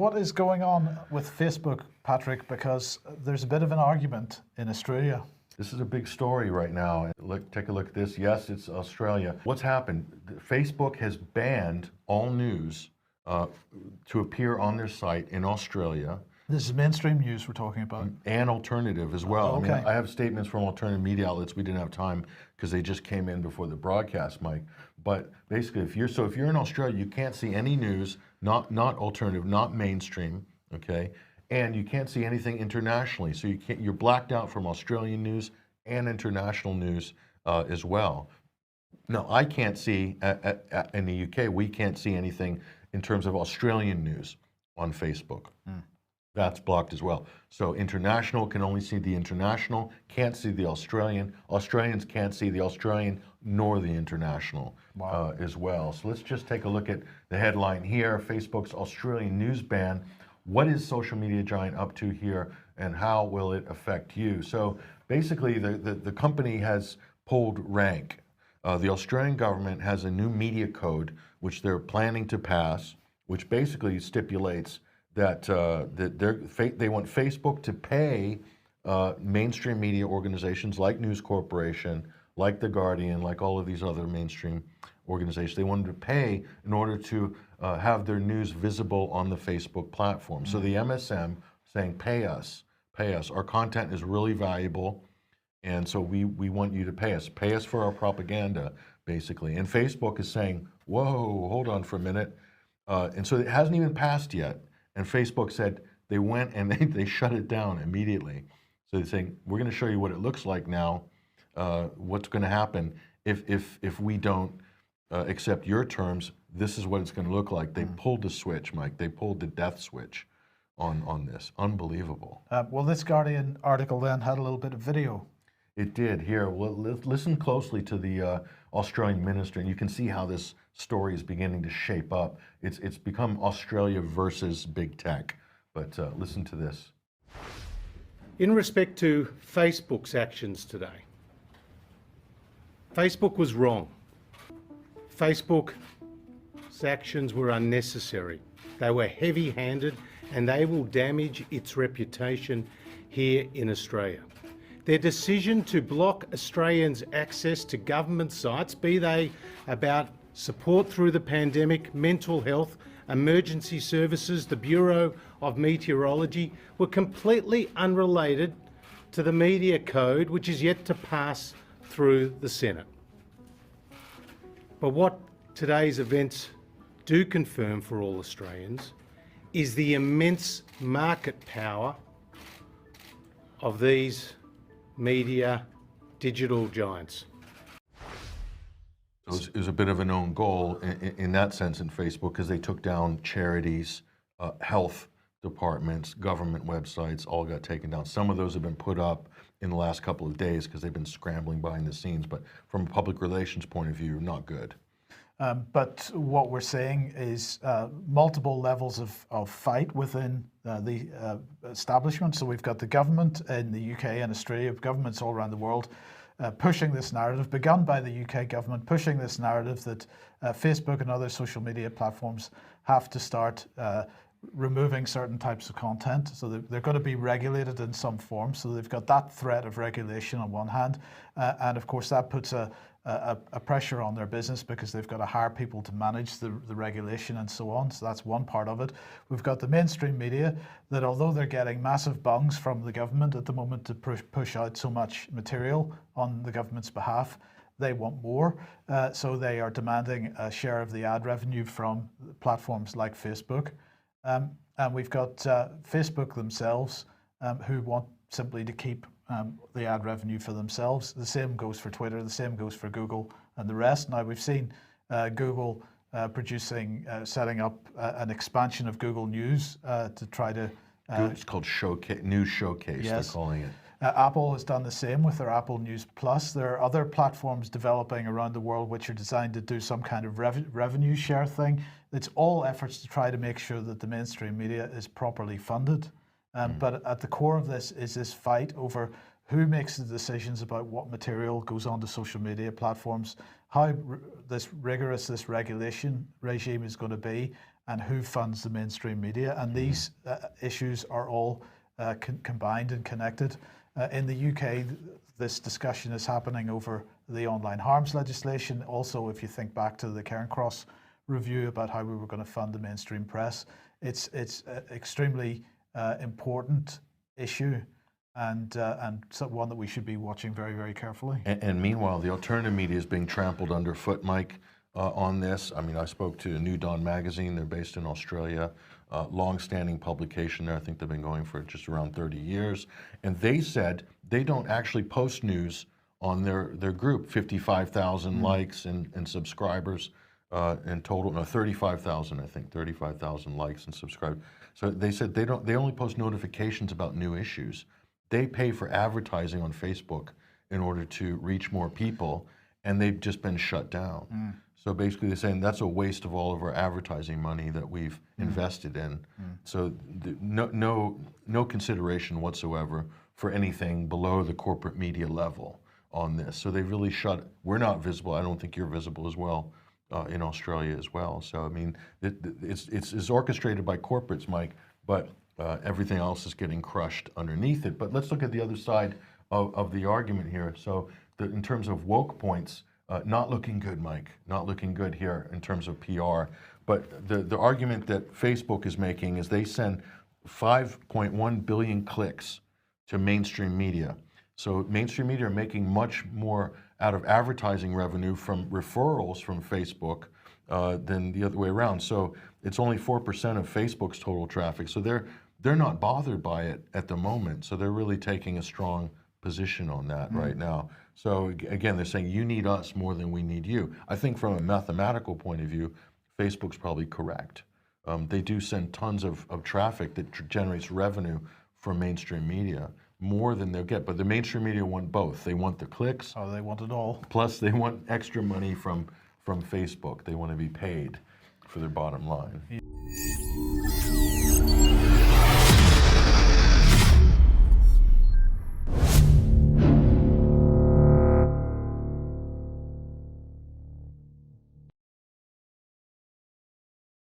what is going on with Facebook, Patrick? Because there's a bit of an argument in Australia. This is a big story right now. Take a look at this. Yes, it's Australia. What's happened? Facebook has banned all news to appear on their site in Australia. This is mainstream news we're talking about. And alternative as well. Okay. I mean, I have statements from alternative media outlets. We didn't have time because they just came in before the broadcast, Mike. But basically, if you're in Australia, you can't see any news, not alternative, not mainstream, okay? And you can't see anything internationally. So you're blacked out from Australian news and international news as well. Now, I can't see, in the UK, we can't see anything in terms of Australian news on Facebook. That's blocked as well. So international can only see the international, can't see the Australian. Australians can't see the Australian nor the international as well. So let's just take a look at the headline here, Facebook's Australian news ban. What is social media giant up to here and how will it affect you? So basically the company has pulled rank. The Australian government has a new media code which they're planning to pass, which basically stipulates that they want Facebook to pay mainstream media organizations like News Corporation, like The Guardian, like all of these other mainstream organizations. They wanted to pay in order to have their news visible on the Facebook platform. So the MSM saying, pay us, our content is really valuable, and so we want you to pay us for our propaganda, basically. And Facebook is saying, whoa, hold on for a minute. And so it hasn't even passed yet. And Facebook said they went and they shut it down immediately. So they're saying, we're going to show you what it looks like now, what's going to happen if we don't accept your terms. This is what it's going to look like. They pulled the switch, Mike. They pulled the death switch on this. Unbelievable. Well, this Guardian article then had a little bit of video. It did. Here, well, listen closely to the Australian minister, and you can see how this story is beginning to shape up. It's become Australia versus big tech. But listen to this. In respect to Facebook's actions today, Facebook was wrong. Facebook's actions were unnecessary. They were heavy-handed and they will damage its reputation here in Australia. Their decision to block Australians' access to government sites, be they about support through the pandemic, mental health, emergency services, the Bureau of Meteorology, were completely unrelated to the media code, which is yet to pass through the Senate. But what today's events do confirm for all Australians is the immense market power of these media digital giants. It was a bit of an own goal in that sense in Facebook because they took down charities, health departments, government websites, all got taken down. Some of those have been put up in the last couple of days because they've been scrambling behind the scenes, but from a public relations point of view, not good. But what we're seeing is multiple levels of fight within the establishment. So we've got the government in the UK and Australia, governments all around the world, pushing this narrative, begun by the UK government, pushing this narrative that Facebook and other social media platforms have to start removing certain types of content. So they're going to be regulated in some form. So they've got that threat of regulation on one hand. And of course, that puts a pressure on their business because they've got to hire people to manage the regulation and so on. So that's one part of it. We've got the mainstream media that, although they're getting massive bungs from the government at the moment to push out so much material on the government's behalf, they want more. So they are demanding a share of the ad revenue from platforms like Facebook. And we've got Facebook themselves who want simply to keep the ad revenue for themselves. The same goes for Twitter, the same goes for Google and the rest. Now we've seen Google setting up an expansion of Google News to try to... it's called News Showcase, yes. They're calling it. Apple has done the same with their Apple News Plus. There are other platforms developing around the world which are designed to do some kind of revenue share thing. It's all efforts to try to make sure that the mainstream media is properly funded. But at the core of this is this fight over who makes the decisions about what material goes onto social media platforms, how rigorous this regulation regime is going to be, and who funds the mainstream media. And these issues are all combined and connected. In the UK, this discussion is happening over the online harms legislation. Also, if you think back to the Cairncross review about how we were going to fund the mainstream press, it's an extremely important issue, and one that we should be watching very, very carefully. And meanwhile, the alternative media is being trampled underfoot, Mike, on this. I mean, I spoke to New Dawn magazine. They're based in Australia, long-standing publication there. I think they've been going for just around 30 years. And they said they don't actually post news on their group. 55,000 likes and subscribers in total. No, 35,000, I think. 35,000 likes and subscribers. So they said they only post notifications about new issues. They pay for advertising on Facebook in order to reach more people, and they've just been shut down. So basically they're saying that's a waste of all of our advertising money that we've invested in. So no consideration whatsoever for anything below the corporate media level on this. So they really we're not visible. I don't think you're visible as well in Australia as well. So I mean, it's orchestrated by corporates, Mike, but everything else is getting crushed underneath it. But let's look at the other side of the argument here. So in terms of woke points, not looking good, Mike, not looking good here in terms of PR. But the argument that Facebook is making is they send 5.1 billion clicks to mainstream media. So mainstream media are making much more out of advertising revenue from referrals from Facebook than the other way around. So it's only 4% of Facebook's total traffic. So they're not bothered by it at the moment. So they're really taking a strong position on that right now. So again, they're saying you need us more than we need you. I think from a mathematical point of view, Facebook's probably correct. They do send tons of traffic that generates revenue from mainstream media, more than they'll get. But the mainstream media want both. They want the clicks. Oh, they want it all. Plus they want extra money from Facebook. They want to be paid for their bottom line.